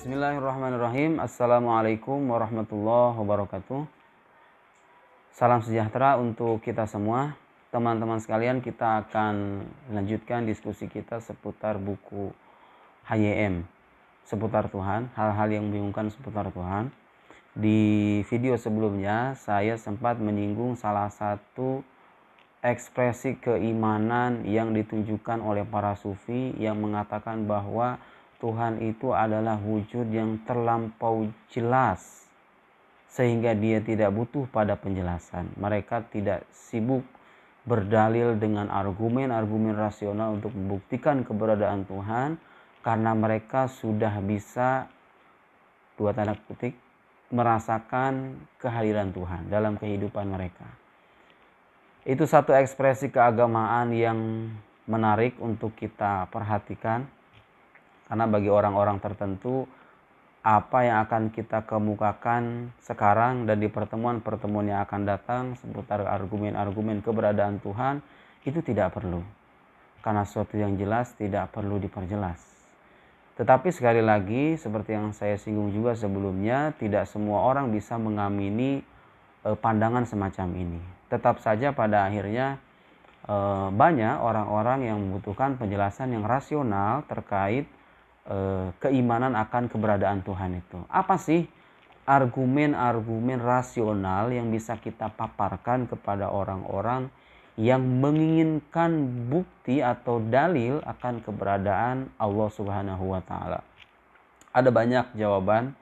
Bismillahirrahmanirrahim. Assalamualaikum warahmatullahi wabarakatuh. Salam sejahtera untuk kita semua. Teman-teman sekalian, kita akan lanjutkan diskusi kita seputar buku HYM, seputar Tuhan, hal-hal yang membingungkan seputar Tuhan. Di video sebelumnya saya sempat menyinggung salah satu ekspresi keimanan yang ditunjukkan oleh para sufi yang mengatakan bahwa Tuhan itu adalah wujud yang terlampau jelas sehingga dia tidak butuh pada penjelasan. Mereka tidak sibuk berdalil dengan argumen-argumen rasional untuk membuktikan keberadaan Tuhan karena mereka sudah bisa, dua tanda kutip, merasakan kehadiran Tuhan dalam kehidupan mereka. Itu satu ekspresi keagamaan yang menarik untuk kita perhatikan. Karena bagi orang-orang tertentu, apa yang akan kita kemukakan sekarang dan di pertemuan-pertemuan yang akan datang seputar argumen-argumen keberadaan Tuhan itu tidak perlu. Karena sesuatu yang jelas tidak perlu diperjelas. Tetapi sekali lagi, seperti yang saya singgung juga sebelumnya, tidak semua orang bisa mengamini pandangan semacam ini. Tetap saja pada akhirnya banyak orang-orang yang membutuhkan penjelasan yang rasional terkait keimanan akan keberadaan Tuhan itu. Apa sih argumen-argumen rasional yang bisa kita paparkan kepada orang-orang yang menginginkan bukti atau dalil akan keberadaan Allah Subhanahu wa taala? Ada banyak jawaban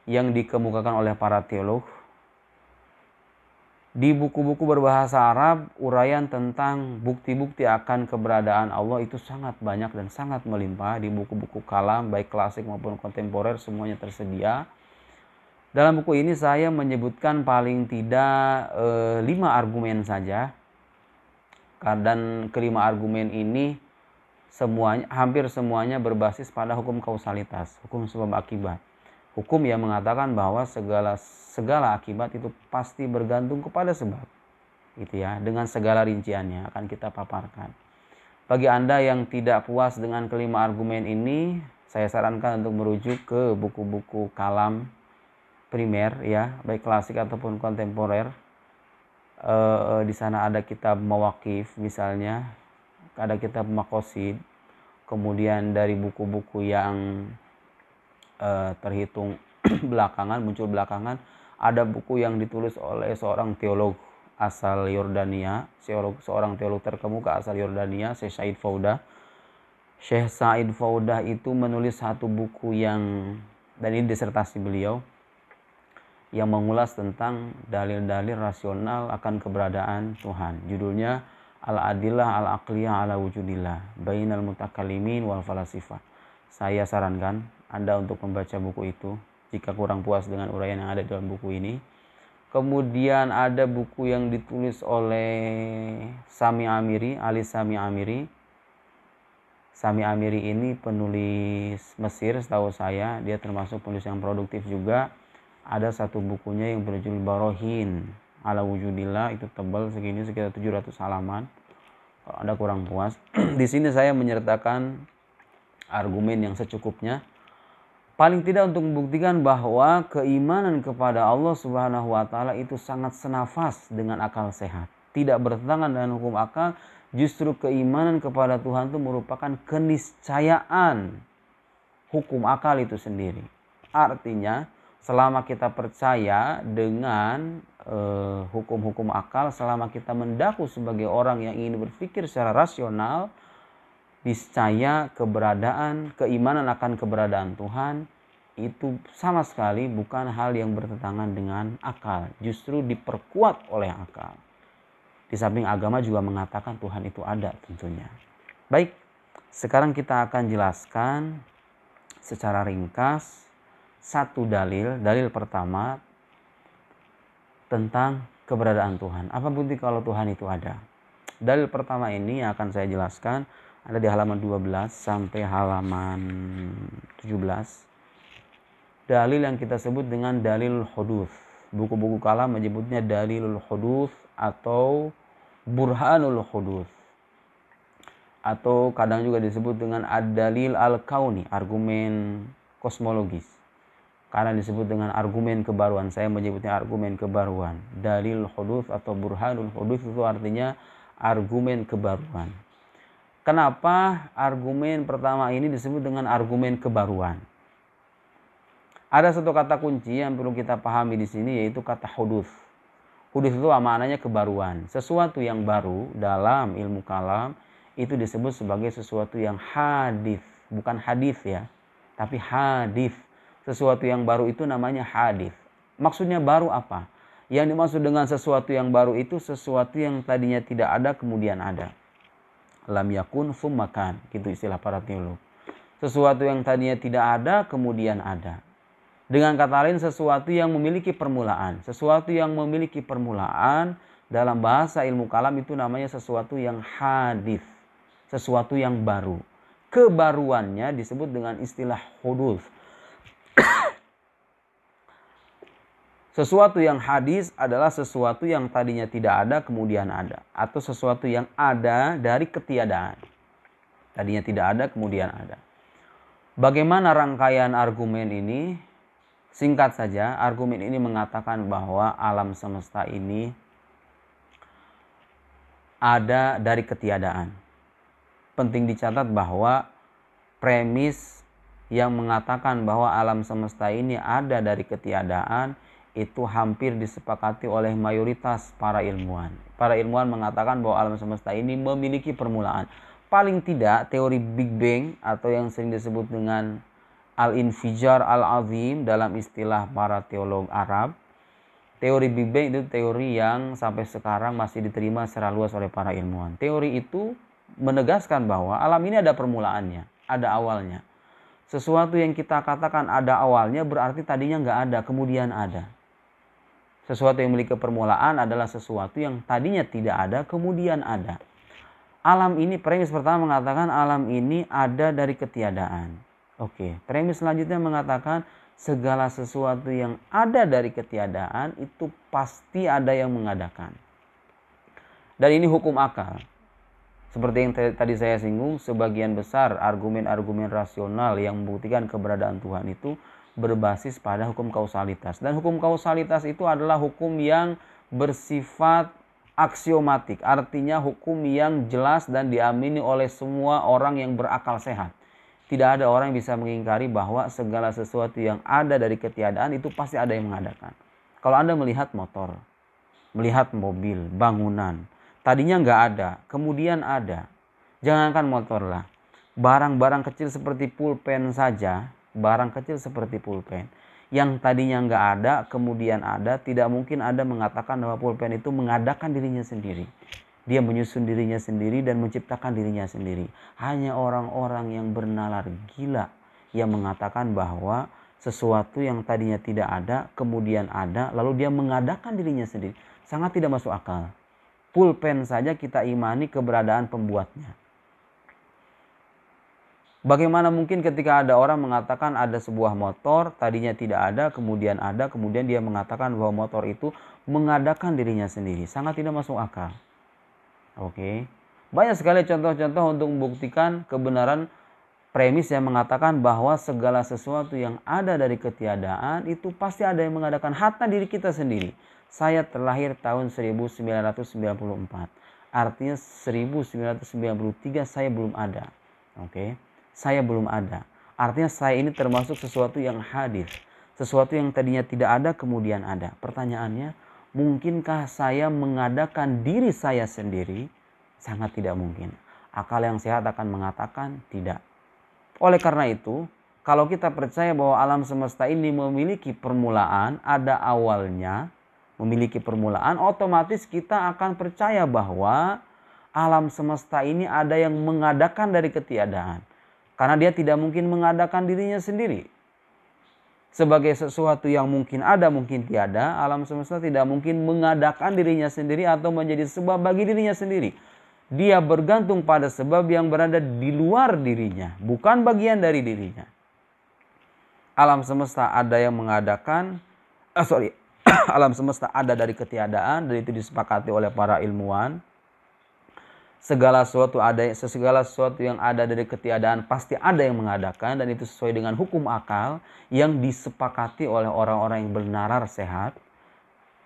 yang dikemukakan oleh para teolog. Di buku-buku berbahasa Arab, uraian tentang bukti-bukti akan keberadaan Allah itu sangat banyak dan sangat melimpah. Di buku-buku kalam, baik klasik maupun kontemporer, semuanya tersedia. Dalam buku ini saya menyebutkan paling tidak 5 argumen saja. Dan kelima argumen ini hampir semuanya berbasis pada hukum kausalitas, hukum sebab akibat. Hukum yang mengatakan bahwa segala akibat itu pasti bergantung kepada sebab, gitu ya. Dengan segala rinciannya akan kita paparkan. Bagi Anda yang tidak puas dengan kelima argumen ini, saya sarankan untuk merujuk ke buku-buku kalam primer, ya, baik klasik ataupun kontemporer. Di sana ada kitab Mawaqif misalnya, ada kitab Maqasid, kemudian dari buku-buku yang terhitung muncul belakangan, ada buku yang ditulis oleh seorang teolog asal Yordania, seorang teolog terkemuka asal Yordania, Syekh Said Faudah. Syekh Said Faudah itu menulis satu buku dan ini disertasi beliau, yang mengulas tentang dalil-dalil rasional akan keberadaan Tuhan. Judulnya Al-Adillah Al-Aqliyah Ala Wujudillah Bainal Mutakallimin Wal Falasifah. Saya sarankan Anda untuk membaca buku itu jika kurang puas dengan uraian yang ada di dalam buku ini. Kemudian ada buku yang ditulis oleh Ali Sami Amiri. Sami Amiri ini penulis Mesir setahu saya. Dia termasuk penulis yang produktif juga. Ada satu bukunya yang berjudul Barohin Ala Wujudillah, itu tebal segini, sekitar 700 halaman. Kalau Anda kurang puas, di sini saya menyertakan argumen yang secukupnya. Paling tidak untuk membuktikan bahwa keimanan kepada Allah Subhanahu wa taala itu sangat senafas dengan akal sehat. Tidak bertentangan dengan hukum akal, justru keimanan kepada Tuhan itu merupakan keniscayaan hukum akal itu sendiri. Artinya, selama kita percaya dengan hukum-hukum akal, selama kita mendaku sebagai orang yang ingin berpikir secara rasional, niscaya keimanan akan keberadaan Tuhan itu sama sekali bukan hal yang bertentangan dengan akal, justru diperkuat oleh akal. Di samping agama juga mengatakan Tuhan itu ada tentunya. Baik, sekarang kita akan jelaskan secara ringkas satu dalil pertama tentang keberadaan Tuhan. Apa bukti kalau Tuhan itu ada? Dalil pertama ini yang akan saya jelaskan ada di halaman 12 sampai halaman 17. Dalil yang kita sebut dengan dalilul huduts. Buku-buku kalam menyebutnya dalilul huduts atau burhanul huduts. Atau kadang juga disebut dengan ad-dalil al-kauni, argumen kosmologis. karena disebut dengan argumen kebaruan. Saya menyebutnya argumen kebaruan. Dalil huduts atau burhanul huduts itu artinya argumen kebaruan. Kenapa argumen pertama ini disebut dengan argumen kebaruan? Ada satu kata kunci yang perlu kita pahami di sini, yaitu kata huduts. Huduts itu maknanya kebaruan. Sesuatu yang baru dalam ilmu kalam itu disebut sebagai sesuatu yang hadits, bukan hadis ya, tapi hadits. Sesuatu yang baru itu namanya hadits. Maksudnya baru apa? Yang dimaksud dengan sesuatu yang baru itu sesuatu yang tadinya tidak ada kemudian ada. Lam yakun tsumma kan, gitu istilah para teolog. Sesuatu yang tadinya tidak ada kemudian ada. Dengan kata lain, sesuatu yang memiliki permulaan. Sesuatu yang memiliki permulaan dalam bahasa ilmu kalam itu namanya sesuatu yang hadits, sesuatu yang baru. Kebaruannya disebut dengan istilah huduts. Sesuatu yang hadis adalah sesuatu yang tadinya tidak ada kemudian ada, atau sesuatu yang ada dari ketiadaan. Tadinya tidak ada kemudian ada. Bagaimana rangkaian argumen ini? Singkat saja, argumen ini mengatakan bahwa alam semesta ini ada dari ketiadaan. Penting dicatat bahwa premis yang mengatakan bahwa alam semesta ini ada dari ketiadaan itu hampir disepakati oleh mayoritas para ilmuwan. Para ilmuwan mengatakan bahwa alam semesta ini memiliki permulaan. Paling tidak teori Big Bang atau yang sering disebut dengan Al-Infijar Al-Azim dalam istilah para teolog Arab. Teori Big Bang itu teori yang sampai sekarang masih diterima secara luas oleh para ilmuwan. Teori itu menegaskan bahwa alam ini ada permulaannya, ada awalnya. Sesuatu yang kita katakan ada awalnya berarti tadinya nggak ada, kemudian ada. Sesuatu yang memiliki permulaan adalah sesuatu yang tadinya tidak ada, kemudian ada. Alam ini, premis pertama mengatakan alam ini ada dari ketiadaan. Oke, premis selanjutnya mengatakan segala sesuatu yang ada dari ketiadaan itu pasti ada yang mengadakan. Dan ini hukum akal. Seperti yang tadi saya singgung, sebagian besar argumen-argumen rasional yang membuktikan keberadaan Tuhan itu berbasis pada hukum kausalitas. Dan hukum kausalitas itu adalah hukum yang bersifat aksiomatik. Artinya hukum yang jelas dan diamini oleh semua orang yang berakal sehat. Tidak ada orang yang bisa mengingkari bahwa segala sesuatu yang ada dari ketiadaan itu pasti ada yang mengadakan. Kalau Anda melihat motor, melihat mobil, bangunan, tadinya nggak ada, kemudian ada. Jangankan motor lah, barang-barang kecil seperti pulpen saja, barang kecil seperti pulpen yang tadinya nggak ada kemudian ada, tidak mungkin Anda mengatakan bahwa pulpen itu mengadakan dirinya sendiri. Dia menyusun dirinya sendiri dan menciptakan dirinya sendiri. Hanya orang-orang yang bernalar gila yang mengatakan bahwa sesuatu yang tadinya tidak ada kemudian ada, lalu dia mengadakan dirinya sendiri. Sangat tidak masuk akal. Pulpen saja kita imani keberadaan pembuatnya. Bagaimana mungkin ketika ada orang mengatakan ada sebuah motor, tadinya tidak ada, kemudian dia mengatakan bahwa motor itu mengadakan dirinya sendiri. Sangat tidak masuk akal. Oke. Banyak sekali contoh-contoh untuk membuktikan kebenaran premis yang mengatakan bahwa segala sesuatu yang ada dari ketiadaan itu pasti ada yang mengadakan, hatta diri kita sendiri. Saya terlahir tahun 1994. Artinya 1993 saya belum ada. Oke. Saya belum ada. Artinya saya ini termasuk sesuatu yang hadis. Sesuatu yang tadinya tidak ada kemudian ada. Pertanyaannya, mungkinkah saya mengadakan diri saya sendiri? Sangat tidak mungkin. Akal yang sehat akan mengatakan tidak. Oleh karena itu, kalau kita percaya bahwa alam semesta ini memiliki permulaan, ada awalnya, memiliki permulaan, otomatis kita akan percaya bahwa alam semesta ini ada yang mengadakan dari ketiadaan. Karena dia tidak mungkin mengadakan dirinya sendiri. Sebagai sesuatu yang mungkin ada, mungkin tiada, alam semesta tidak mungkin mengadakan dirinya sendiri atau menjadi sebab bagi dirinya sendiri. Dia bergantung pada sebab yang berada di luar dirinya, bukan bagian dari dirinya. Alam semesta ada yang mengadakan, alam semesta ada dari ketiadaan, dan itu disepakati oleh para ilmuwan. segala sesuatu yang ada dari ketiadaan pasti ada yang mengadakan, dan itu sesuai dengan hukum akal yang disepakati oleh orang-orang yang bernalar sehat.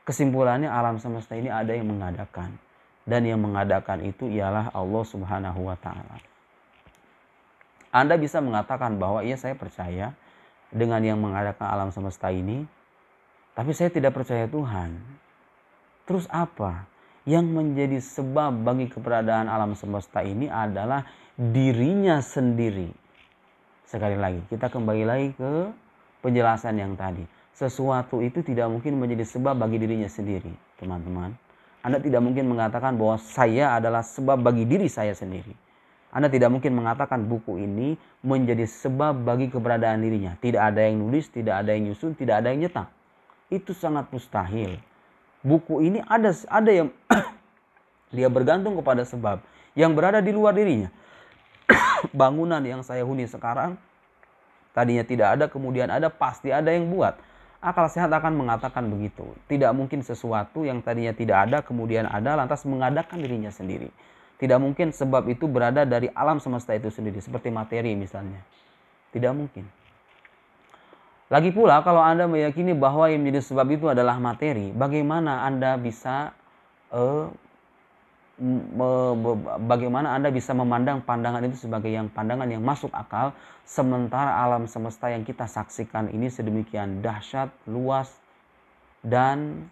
Kesimpulannya alam semesta ini ada yang mengadakan, dan yang mengadakan itu ialah Allah Subhanahu wa taala. Anda bisa mengatakan bahwa iya, saya percaya dengan yang mengadakan alam semesta ini, tapi saya tidak percaya Tuhan. Terus apa? Yang menjadi sebab bagi keberadaan alam semesta ini adalah dirinya sendiri. Sekali lagi, kita kembali lagi ke penjelasan yang tadi. Sesuatu itu tidak mungkin menjadi sebab bagi dirinya sendiri, teman-teman. Anda tidak mungkin mengatakan bahwa saya adalah sebab bagi diri saya sendiri. Anda tidak mungkin mengatakan buku ini menjadi sebab bagi keberadaan dirinya. Tidak ada yang nulis, tidak ada yang nyusun, tidak ada yang nyetak. Itu sangat mustahil. Buku ini ada yang dia bergantung kepada sebab yang berada di luar dirinya. Bangunan yang saya huni sekarang tadinya tidak ada, kemudian ada, pasti ada yang buat. Akal sehat akan mengatakan begitu. Tidak mungkin sesuatu yang tadinya tidak ada kemudian ada lantas mengadakan dirinya sendiri. Tidak mungkin sebab itu berada dari alam semesta itu sendiri, seperti materi misalnya. Tidak mungkin. Lagi pula kalau Anda meyakini bahwa yang menjadi sebab itu adalah materi, bagaimana Anda bisa memandang pandangan itu sebagai pandangan yang masuk akal, sementara alam semesta yang kita saksikan ini sedemikian dahsyat, luas, dan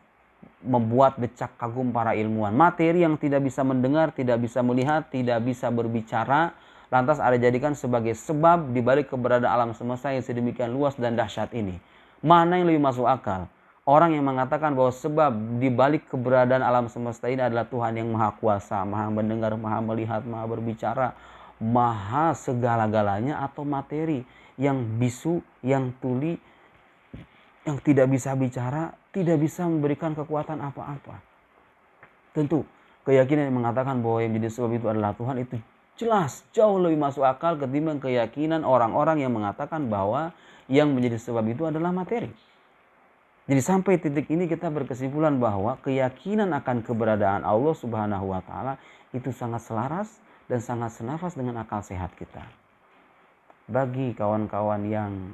membuat decak kagum para ilmuwan. Materi yang tidak bisa mendengar, tidak bisa melihat, tidak bisa berbicara, lantas ada jadikan sebagai sebab dibalik keberadaan alam semesta yang sedemikian luas dan dahsyat ini. Mana yang lebih masuk akal? Orang yang mengatakan bahwa sebab dibalik keberadaan alam semesta ini adalah Tuhan yang maha kuasa, maha mendengar, maha melihat, maha berbicara, maha segala-galanya, atau materi yang bisu, yang tuli, yang tidak bisa bicara, tidak bisa memberikan kekuatan apa-apa. Tentu keyakinan yang mengatakan bahwa yang menjadi sebab itu adalah Tuhan itu jelas jauh lebih masuk akal ketimbang keyakinan orang-orang yang mengatakan bahwa yang menjadi sebab itu adalah materi. Jadi sampai titik ini kita berkesimpulan bahwa keyakinan akan keberadaan Allah Subhanahu wa taala itu sangat selaras dan sangat senafas dengan akal sehat kita. Bagi kawan-kawan yang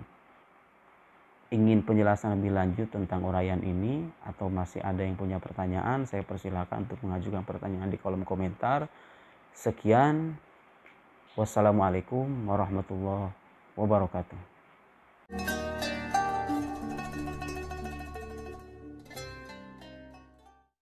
ingin penjelasan lebih lanjut tentang uraian ini atau masih ada yang punya pertanyaan, saya persilakan untuk mengajukan pertanyaan di kolom komentar. Sekian. Wassalamualaikum warahmatullahi wabarakatuh.